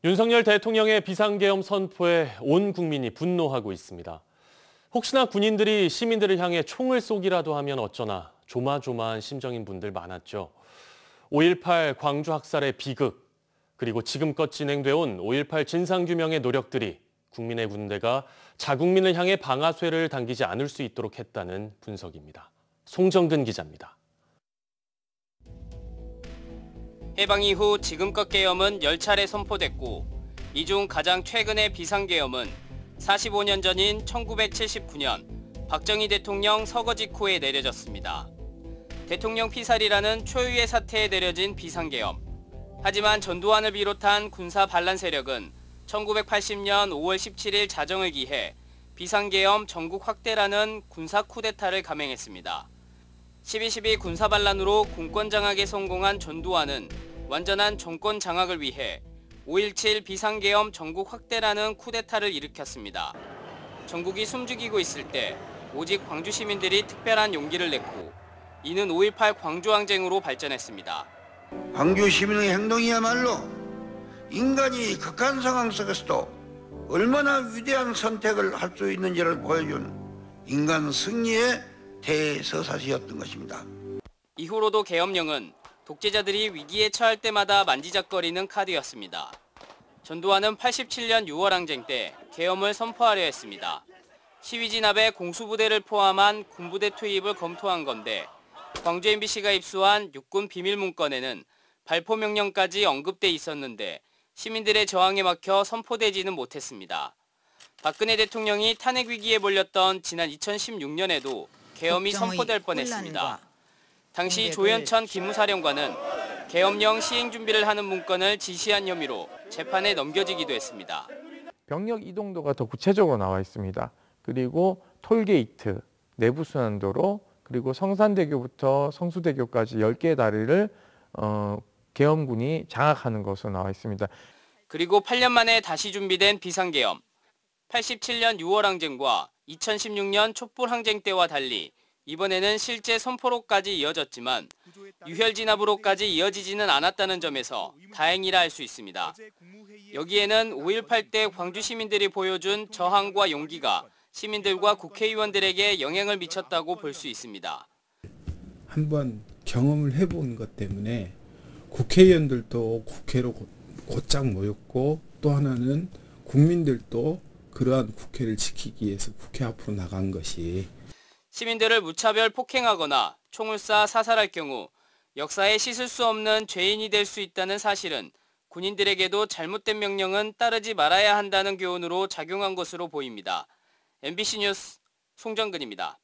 윤석열 대통령의 비상계엄 선포에 온 국민이 분노하고 있습니다. 혹시나 군인들이 시민들을 향해 총을 쏘기라도 하면 어쩌나 조마조마한 심정인 분들 많았죠. 5.18 광주 학살의 비극, 그리고 지금껏 진행돼 온 5.18 진상규명의 노력들이 국민의 군대가 자국민을 향해 방아쇠를 당기지 않을 수 있도록 했다는 분석입니다. 송정근 기자입니다. 해방 이후 지금껏 계엄은 10차례 선포됐고 이 중 가장 최근의 비상계엄은 45년 전인 1979년 박정희 대통령 서거 직후에 내려졌습니다. 대통령 피살이라는 초유의 사태에 내려진 비상계엄. 하지만 전두환을 비롯한 군사 반란 세력은 1980년 5월 17일 자정을 기해 비상계엄 전국 확대라는 군사 쿠데타를 감행했습니다. 12.12 군사 반란으로 군권 장악에 성공한 전두환은 완전한 정권 장악을 위해 5.17 비상계엄 전국 확대라는 쿠데타를 일으켰습니다. 전국이 숨죽이고 있을 때 오직 광주 시민들이 특별한 용기를 냈고 이는 5.18 광주항쟁으로 발전했습니다. 광주 시민의 행동이야말로 인간이 극한 상황 속에서도 얼마나 위대한 선택을 할 수 있는지를 보여준 인간 승리의 대서사시였던 것입니다. 이후로도 계엄령은 독재자들이 위기에 처할 때마다 만지작거리는 카드였습니다. 전두환은 87년 6월 항쟁 때 계엄을 선포하려 했습니다. 시위 진압에 공수부대를 포함한 군부대 투입을 검토한 건데 광주 MBC가 입수한 육군 비밀문건에는 발포 명령까지 언급돼 있었는데 시민들의 저항에 막혀 선포되지는 못했습니다. 박근혜 대통령이 탄핵 위기에 몰렸던 지난 2016년에도 계엄이 선포될 뻔했습니다. 당시 조현천 기무사령관은 계엄령 시행 준비를 하는 문건을 지시한 혐의로 재판에 넘겨지기도 했습니다. 병력 이동도가 더 구체적으로 나와 있습니다. 그리고 톨게이트, 내부순환도로, 그리고 성산대교부터 성수대교까지 10개의 다리를 계엄군이 장악하는 것으로 나와 있습니다. 그리고 8년 만에 다시 준비된 비상계엄. 87년 6월 항쟁과 2016년 촛불 항쟁 때와 달리 이번에는 실제 선포로까지 이어졌지만 유혈 진압으로까지 이어지지는 않았다는 점에서 다행이라 할 수 있습니다. 여기에는 5.18 때 광주 시민들이 보여준 저항과 용기가 시민들과 국회의원들에게 영향을 미쳤다고 볼 수 있습니다. 한번 경험을 해본 것 때문에 국회의원들도 국회로 곧장 모였고 또 하나는 국민들도 그러한 국회를 지키기 위해서 국회 앞으로 나간 것이 시민들을 무차별 폭행하거나 총을 쏴 사살할 경우 역사에 씻을 수 없는 죄인이 될 수 있다는 사실은 군인들에게도 잘못된 명령은 따르지 말아야 한다는 교훈으로 작용한 것으로 보입니다. MBC 뉴스 송정근입니다.